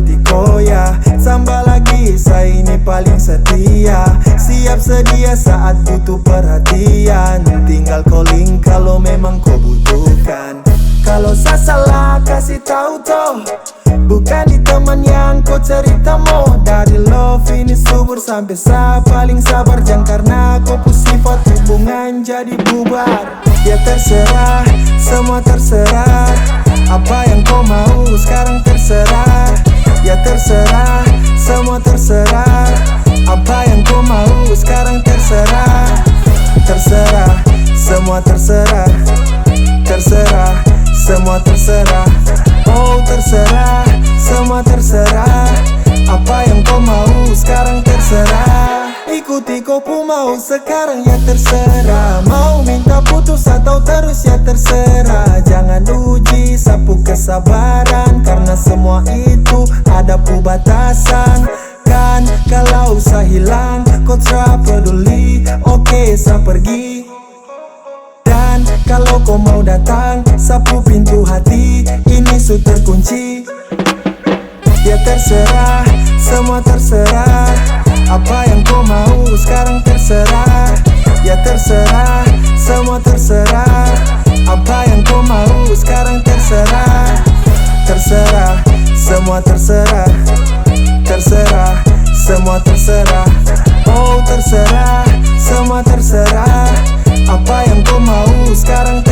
berarti koya. Tambah lagi saya ini paling setia, siap sedia saat butuh perhatian. Tinggal calling kalau memang kau butuhkan. Kalau saya salah kasih tahu toh, bukan di teman yang kau cerita mo. Dari love ini subur sampai saya paling sabar. Jangan karena kau sifat hubungan jadi bubar. Ya terserah, semua terserah. Apa yang kau mau sekarang terserah. Ya terserah, semua terserah. Apa yang kau mau sekarang terserah. Terserah, semua terserah. Terserah, semua terserah. Oh terserah, semua terserah. Apa yang kau mau sekarang terserah. Ikuti kau pun mau sekarang ya terserah. Mau minta putus atau terus ya terserah. Jangan uji sapu kesabaran, karena semua itu ada batasan. Kan kalau saya hilang kau tak peduli, oke saya pergi. Dan kalau kau mau datang sapu pintu hati ini sudah terkunci. Ya terserah, semua terserah. Apa yang kau mau sekarang terserah. Ya terserah, semua terserah. Apa yang kau mau sekarang terserah. Terserah, semua terserah. Terserah, semua terserah. Oh terserah, semua terserah. Apa yang kau mau sekarang terserah.